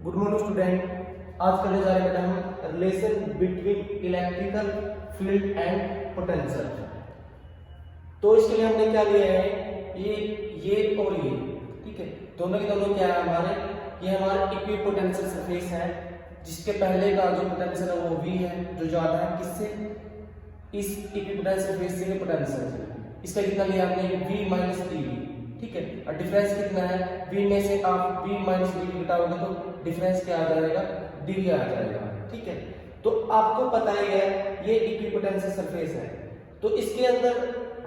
Good morning student. आज करने जा रहे हैं हम relation between electrical field and potential. तो इसके लिए हमने क्या लिया है, ये और ये, ठीक है। दोनों के दोनों क्या है हमारे, ये हमारा इक्विपोटेंशियल सरफेस है, जिसके पहले का जो पोटेंशियल है वो v है, जो ज्यादा है किससे, इस इक्विपोटेंशियल सरफेस से पोटेंशियल से। इसका कितना लिया हमने, v माइनस dv, ठीक है। और डिफरेंस कितना है, v में से आप v माइनस dv घटाओगे तो डिफरेंस क्या आ जाएगा, dv आ जाएगा, ठीक है। तो आपको पता ही है ये इक्विपोटेंशियल सरफेस है। तो इसके अंदर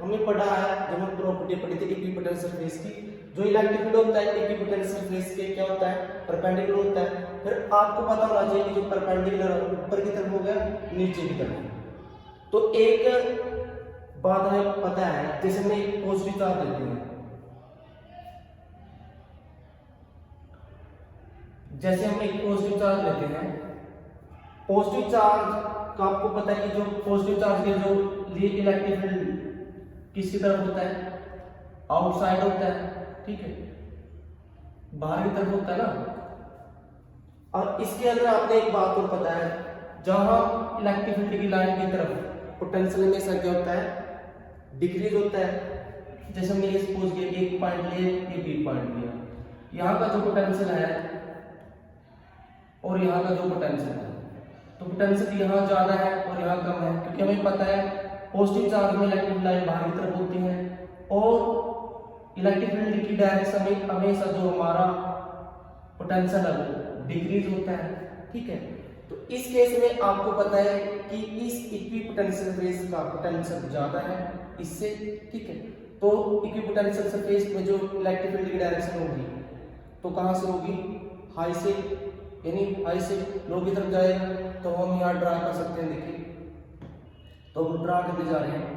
हमने पढ़ा है, जब हम प्रॉपर्टी पढ़ी थी इक्विपोटेंशियल सरफेस की, जो इलेक्ट्रिक फील्ड होता है इक्विपोटेंशियल सरफेस के क्या होता है, परपेंडिकुलर होता है। फिर आपको पता होना चाहिए कि जो परपेंडिकुलर ऊपर की तरफ हो गया, नीचे की तरफ। तो एक बात हमें पता है, जैसे हमें एक पॉजिटिव चार्ज देते हैं, जैसे हम एक पॉजिटिव चार्ज लेते हैं, पॉजिटिव चार्ज का आपको पता है कि जो पॉजिटिव चार्ज के जो लिए इलेक्ट्रिक फील्ड किसकी तरफ होता है, आउटसाइड होता है, ठीक है, बाहर की तरफ होता है ना। और इसके अंदर आपने एक बात और पता है, जहां इलेक्ट्रिक फील्ड की लाइन की तरफ पोटेंशियल हमेशा क्या होता है, डिक्रीज होता है। जैसे हमने ये सपोज किया कि एक पॉइंट लिए, ये बी पॉइंट लिया, यहाँ का जो पोटेंशियल है और यहाँ का जो पोटेंशियल है, तो पोटेंशियल यहाँ ज्यादा है और यहाँ कम है, क्योंकि हमें पता है पॉजिटिव चार्ज में इलेक्ट्रिक लाइन बाहर की तरफ होती है और इलेक्ट्रिक फील्ड की डायरेक्शन में हमेशा जो हमारा पोटेंशियल है वो डिक्रीज होता है, ठीक है। तो इस केस में आपको पता है कि इस इक्विपोटेंशियल सरफेस का पोटेंशियल ज्यादा है इससे, ठीक है। तो इक्विपोटेंशियल सरफेस में जो इलेक्ट्रिक फील्ड की डायरेक्शन होगी तो कहां से होगी, हाई से, यानी हाई से लो की तरफ जाएगा। तो हम यहाँ ड्रा कर सकते हैं, देखिए, तो हम ड्रा करने जा रहे हैं।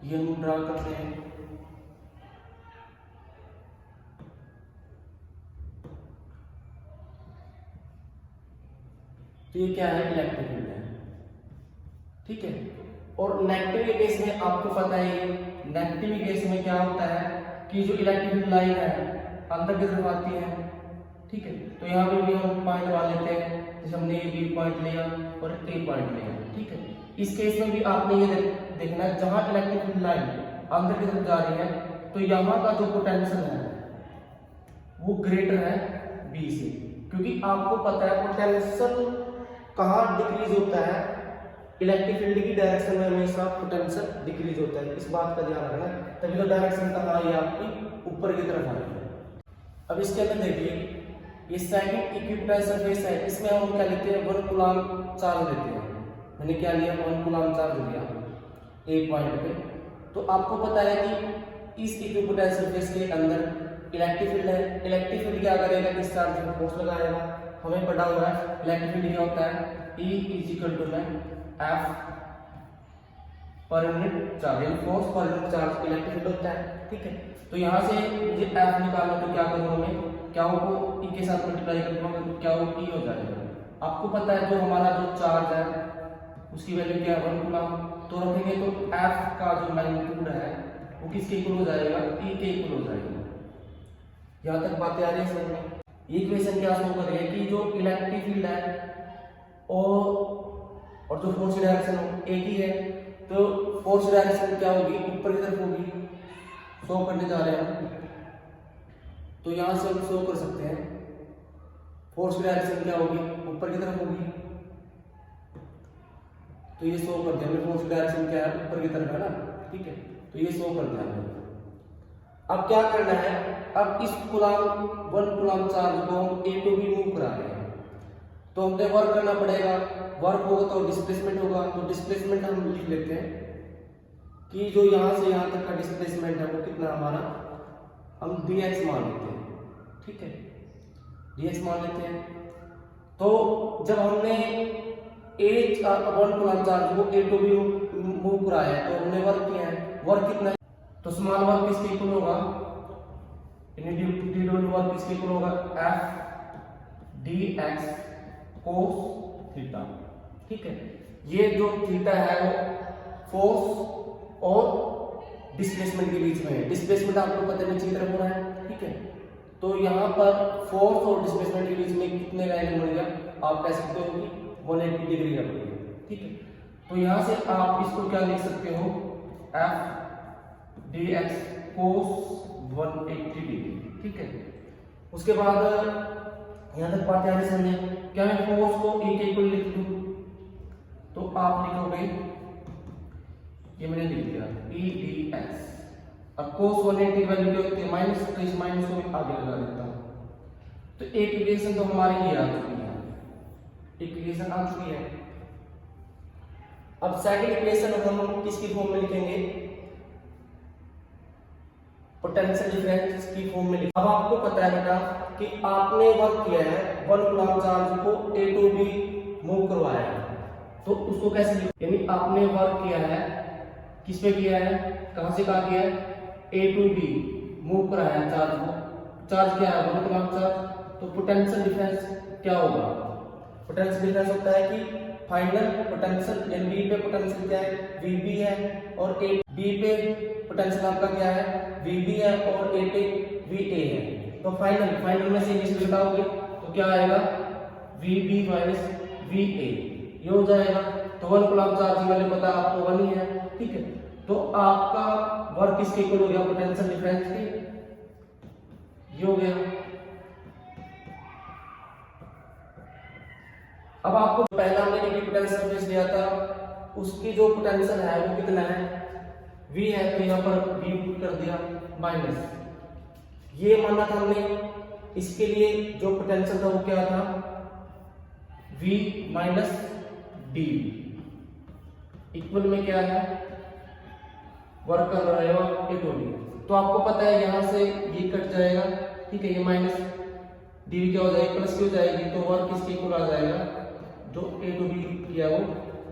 ये हम ड्रा करते हैं, तो ये क्या है, इलेक्ट्रिक फील्ड है, ठीक है। और नेगेटिव केस में आपको पता है, नेगेटिव केस में क्या होता है कि जो इलेक्ट्रिक फील्ड लाइन है अंदर की तरफ आती है, ठीक है। तो यहाँ पे भी हम पॉइंट मान लेते हैं, जैसे हमने ये बी पॉइंट लिया और ए पॉइंट लिया, ठीक है। इस केस में भी आपने ये देखना है, जहां इलेक्ट्रिक फील्ड लाइन अंदर की तरफ जा रही है तो यहाँ का जो पोटेंशियल है वो ग्रेटर है बी से, क्योंकि आपको पता है पोटेंशियल कहाँ डिक्रीज होता है, इलेक्ट्रिक फील्ड की डायरेक्शन में हमेशा पोटेंशियल डिक्रीज होता है। इस बात का ध्यान रखना, तभी तो डायरेक्शन कहाँ आई आपकी, ऊपर की तरफ आई है। अब इसके अंदर देखिए, ये सेकंड इक्विपोटेंशियल सरफेस है, इसमें हम क्या लेते हैं, 1 कूलम चार्ज लेते हैं। मैंने क्या लिया, 1 कूलम चार्ज लिया एक पॉइंट पे। तो आपको पता है कि इस इक्विपोटेंशियल सरफेस के अंदर इलेक्ट्रिक फील्ड है, इलेक्ट्रिक फील्ड क्या करेगा, इस चार्ज पर फोर्स लगाएगा। हमें पढ़ा हुआ है इलेक्ट्रिक फील्ड क्या होता है, E = F per unit charge, force per unit charge electric field होता है, ठीक है। तो यहाँ से मुझे F निकालना, तो क्या करूँगा मैं, क्या हो E के साथ मल्टीप्लाई कर दूंगा तो क्या हो, E हो जाएगा। आपको पता है जो हमारा जो चार्ज है उसकी वैल्यू क्या है, 1 कूलम, तो रखेंगे तो F का जो मैग्नीट्यूड है वो किसके इक्वल हो जाएगा, E के इक्वल हो जाएगा। यहाँ तक बातें आ रही है समझ में। ये इक्वेशन क्या शो कर रही है कि जो इलेक्ट्रिक फील्ड है और जो फोर्स डायरेक्शन एक ही है, तो फोर्स डायरेक्शन क्या होगी, ऊपर की तरफ होगी, शो करने जा रहे हैं। तो यहां से हम शो कर सकते हैं फोर्स डायरेक्शन क्या होगी, ऊपर की तरफ होगी। तो ये शो कर दिया, फोर्स डायरेक्शन क्या है, ऊपर की तरफ है ना, ठीक है। तो ये शो कर दिया। अब क्या करना है, अब इस कूलम 1 कूलम चार्ज को हम A to B मूव करा रहे हैं, तो हमें वर्क करना पड़ेगा। वर्क होगा तो डिस्प्लेसमेंट होगा, तो डिस्प्लेसमेंट हम लिख लेते हैं कि जो यहाँ से यहाँ तक का डिस्प्लेसमेंट है वो कितना हमारा, हम dx मान लेते हैं, ठीक है, dx मान लेते हैं। तो जब हमने 1 कूलम चार्ज को A to B मूव कराया है तो हमने वर्क किया है, वर्क कितना है, तो स्मॉल वर्क किसके इक्वल होगा, वर्क किसके इक्वल होगा, F dx cos थीटा, ठीक है। ये जो थीटा है वो फोर्स और डिस्प्लेसमेंट के बीच में है। डिस्प्लेसमेंट आपको पता है नीचे की तरफ हो रहा है, ठीक है। तो यहाँ पर फोर्स और डिस्प्लेसमेंट के बीच में कितने का एंगल बन गया, आप कह सकते हो कि 180 डिग्री का बन गया, ठीक है। तो यहाँ से आप इसको क्या लिख सकते हो, एफ डी एक्स कोस 180 डिग्री, ठीक है। उसके बाद यहाँ तक बात याद है समझे, क्या मैं फोर्स को E के इक्वल लिख दूं, तो आप लिखोगे, ये मैंने लिख दिया E डी एक्स। अब cos 180 वैल्यू क्या होती है माइनस, तो इस माइनस को मैं आगे लगा देता हूं। तो एक इक्वेशन तो हमारी ये आ चुकी है, इक्वेशन आ चुकी है। अब सेकंड इक्वेशन हम किसकी फॉर्म में लिखेंगे, पोटेंशियल डिफरेंस की फॉर्म में। अब आपको पता है बेटा कि आपने वर्क किया है 1 कूलम चार्ज को A टू B मूव करवाया है, तो उसको कैसे लिखें, यानी आपने वर्क किया है, किस पे किया है, कहां से कहां किया है, A टू B मूव कराया है चार्ज को, चार्ज क्या है 1 कूलम चार्ज। तो पोटेंशियल डिफरेंस क्या होगा, पोटेंशियल डिफरेंस होता है कि फाइनल पोटेंशियल, यानी B पे पोटेंशियल क्या है, VB है, और B पे पोटेंशियल आपका क्या है, VB है, और A पे VA है। तो फाइनल में से इंग्लिश बताओगे तो क्या आएगा, VB माइनस VA, ये हो जाएगा। तो 1 कूलम चार्ज वाले पता आपको 1 ही है, ठीक है। तो आपका वर्क किसके इक्वल हो गया, पोटेंशियल डिफरेंस के, ये हो गया। अब आपको पहला हमने एक पोटेंशियल सरफेस लिया था, उसकी जो पोटेंशियल है वो कितना है, V है, तो यहाँ पर V पुट कर दिया माइनस, ये माना था हमने, इसके लिए जो पोटेंशियल था वो क्या था, V माइनस डी, इक्वल में क्या है, वर्क कर रहा है A टू B। तो आपको पता है यहाँ से ये कट जाएगा, ठीक है, ये माइनस डी क्या हो जाएगी, प्लस की हो जाएगी, तो वर्क किसके इक्वल आ जाएगा, जो A टू B किया वो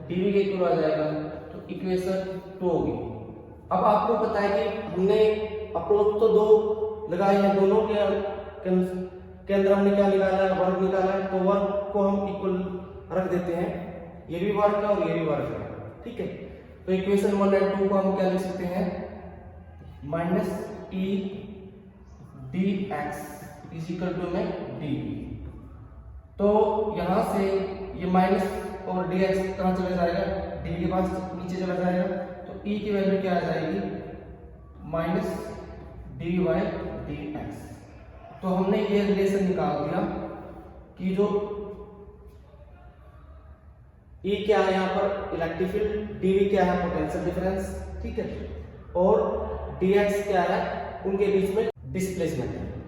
dV के इक्वल आ जाएगा। तो इक्वेशन 2 होगी। अब आपको पता है कि हमने अप्रोच तो 2 लगाए हैं, दोनों के अंदर हमने क्या निकाला है, वर्क निकाला है। तो वर्क को हम इक्वल रख देते हैं, ये भी वर्क है और ये भी वर्क है, ठीक है। तो इक्वेशन 1 और 2 को हम क्या लिख सकते हैं, minus E d x is equal to में dV। तो यहां से ये माइनस और डी एक्स कहां चला जाएगा, डी के पास नीचे चला जाएगा। तो E की वैल्यू क्या आ जाएगी, minus d y d x. तो हमने ये रिलेशन निकाल दिया कि जो E क्या है यहाँ पर इलेक्ट्रिक फील्ड, dV क्या है पोटेंशियल डिफरेंस, ठीक है, और dx क्या है उनके बीच में डिस्प्लेसमेंट है।